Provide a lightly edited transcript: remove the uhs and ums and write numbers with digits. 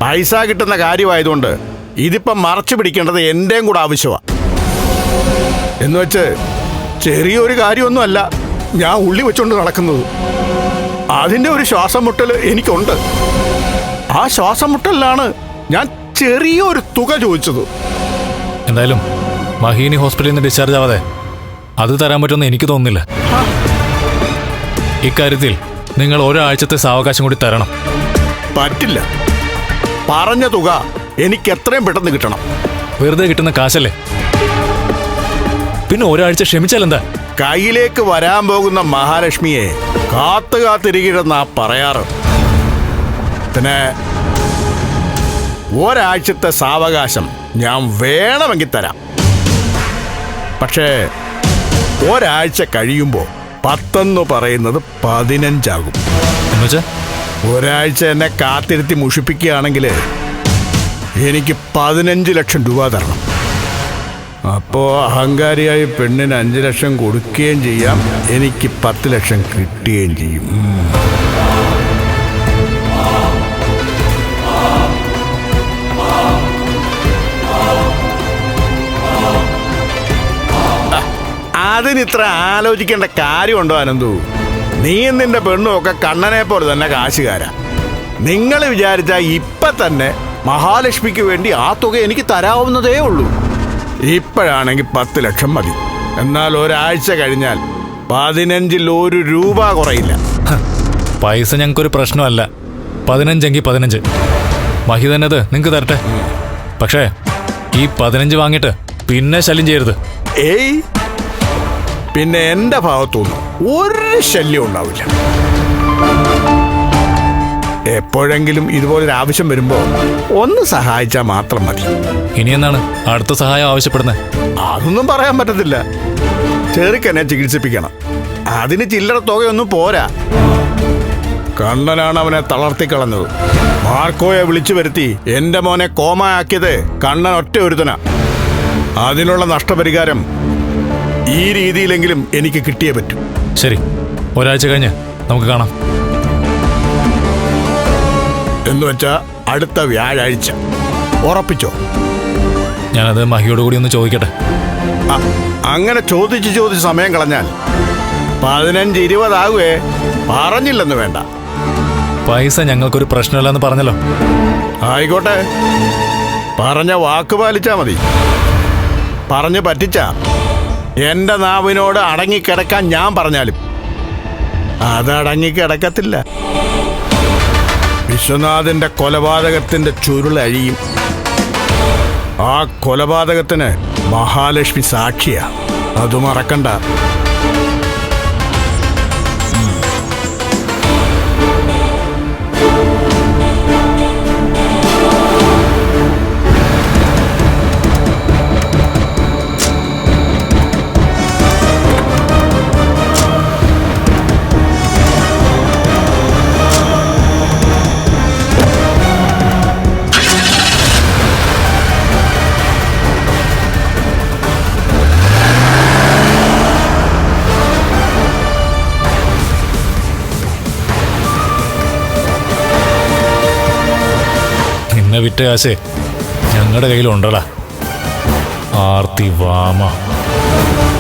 പൈസ കിട്ടുന്ന കാര്യമായതുകൊണ്ട് ഇതിപ്പം മറച്ചു പിടിക്കേണ്ടത് എന്റെയും കൂടെ ആവശ്യമാണ്. എന്നുവെച്ച് ചെറിയൊരു കാര്യമൊന്നുമല്ല ഞാൻ ഉള്ളി വെച്ചുകൊണ്ട് നടക്കുന്നത്. അതിൻ്റെ ഒരു ശ്വാസം മുട്ടൽ എനിക്കുണ്ട്. ആ ശ്വാസം മുട്ടലിലാണ് ഞാൻ ചെറിയൊരു തുക ചോദിച്ചത്. എന്തായാലും മഹീനി ഹോസ്പിറ്റലിൽ നിന്ന് ഡിസ്ചാർജ് ആവാതെ അത് തരാൻ പറ്റുമെന്ന് എനിക്ക് തോന്നുന്നില്ല. ഇക്കാര്യത്തിൽ നിങ്ങൾ ഒരാഴ്ചത്തെ സാവകാശം കൂടി തരണം. പറ്റില്ല. പറഞ്ഞ തുക എനിക്ക് എത്രയും പെട്ടെന്ന് കിട്ടണം. വെറുതെ കിട്ടുന്ന കാശല്ലേ, പിന്നെ ഒരാഴ്ച ക്ഷമിച്ചാൽ എന്താ? കയ്യിലേക്ക് വരാൻ പോകുന്ന മഹാലക്ഷ്മിയെ കാത്തിരിക്കണമെന്നാ പറയാറ്. പിന്നെ ഒരാഴ്ചത്തെ സാവകാശം ഞാൻ വേണമെങ്കിൽ തരാം. പക്ഷേ ഒരാഴ്ച കഴിയുമ്പോൾ 10 പറയുന്നത് 15 ആകും. എന്നുവെച്ചാ ഒരാഴ്ച എന്നെ കാത്തിരുത്തി മുഷിപ്പിക്കുകയാണെങ്കിൽ എനിക്ക് 15 ലക്ഷം രൂപ തരണം. അപ്പോൾ അഹങ്കാരിയായ പെണ്ണിന് 5 ലക്ഷം കൊടുക്കുകയും ചെയ്യാം, എനിക്ക് 10 ലക്ഷം കിട്ടുകയും ചെയ്യും. അതിനിത്ര ആലോചിക്കേണ്ട കാര്യമുണ്ടോ അനന്തു? നീയും നിന്റെ പെണ്ണും ഒക്കെ കണ്ണനെ പോലെ തന്നെ കാശുകാരാ. നിങ്ങൾ വിചാരിച്ചാൽ ഇപ്പം തന്നെ മഹാലക്ഷ്മിക്ക് വേണ്ടി ആ തുക എനിക്ക് തരാവുന്നതേ ഉള്ളൂ. ഇപ്പോഴാണെങ്കിൽ 10 ലക്ഷം മതി. എന്നാൽ ഒരാഴ്ച കഴിഞ്ഞാൽ 15-ൽ 1 രൂപ കുറയില്ല. പൈസ ഞങ്ങൾക്കൊരു പ്രശ്നമല്ല. 15 15 മഹി തന്നത് നിങ്ങൾക്ക് തരട്ടെ. പക്ഷേ ഈ 15 വാങ്ങിയിട്ട് പിന്നെ ശല്യം ചെയ്യരുത്. ഏയ്, പിന്നെ എൻ്റെ ഭാഗത്തുനിന്ന് ഒരു ശല്യം ഉണ്ടാവില്ല. എപ്പോഴെങ്കിലും ഇതുപോലൊരു ആവശ്യം വരുമ്പോൾ ഒന്ന് സഹായിച്ചാൽ മാത്രം മതി. ഇനി എന്നാണ് അടുത്ത സഹായം ആവശ്യപ്പെടുന്നത്? അതൊന്നും പറയാൻ പറ്റത്തില്ല. ചെറുക്കനെ ചികിത്സിപ്പിക്കണം. അതിന് ചില്ലറ തുകയൊന്നും പോരാ. കണ്ണനാണ് അവനെ തളർത്തിക്കളഞ്ഞത്. മാർക്കോയെ വിളിച്ചു വരുത്തി എന്റെ മോനെ കോമയാക്കിയത് കണ്ണൻ ഒറ്റ ഒരുത്തനാ. അതിനുള്ള നഷ്ടപരിഹാരം ഈ രീതിയിലെങ്കിലും എനിക്ക് കിട്ടിയേ പറ്റൂ. ശരി, ഒരാഴ്ച കഴിഞ്ഞ് നമുക്ക് കാണാം. എന്നുവെച്ചാ അടുത്ത വ്യാഴാഴ്ച. ഉറപ്പിച്ചോ? ഞാനത് മഹിയോട് കൂടി ഒന്ന് ചോദിക്കട്ടെ. അങ്ങനെ ചോദിച്ച് സമയം കളഞ്ഞാൽ 15-20 ആകുവേ. പറഞ്ഞില്ലെന്ന് വേണ്ട. പൈസ ഞങ്ങൾക്കൊരു പ്രശ്നമില്ലെന്ന് പറഞ്ഞല്ലോ. ആയിക്കോട്ടെ, പറഞ്ഞ വാക്ക് പാലിച്ചാ മതി. പറഞ്ഞു പറ്റിച്ച എന്റെ നാവിനോട് അടങ്ങിക്കിടക്കാൻ ഞാൻ പറഞ്ഞാലും അതടങ്ങിക്കിടക്കത്തില്ല. വിശ്വനാഥന്റെ കൊലപാതകത്തിന്റെ ചുരുളഴിയും. ആ കൊലപാതകത്തിന് മഹാലക്ഷ്മി സാക്ഷിയാ. അത് മറക്കണ്ട. നിന്നെ വിറ്റ കാശേ ഞങ്ങളുടെ കയ്യിലുണ്ടടാ. ആർത്തി വാമ.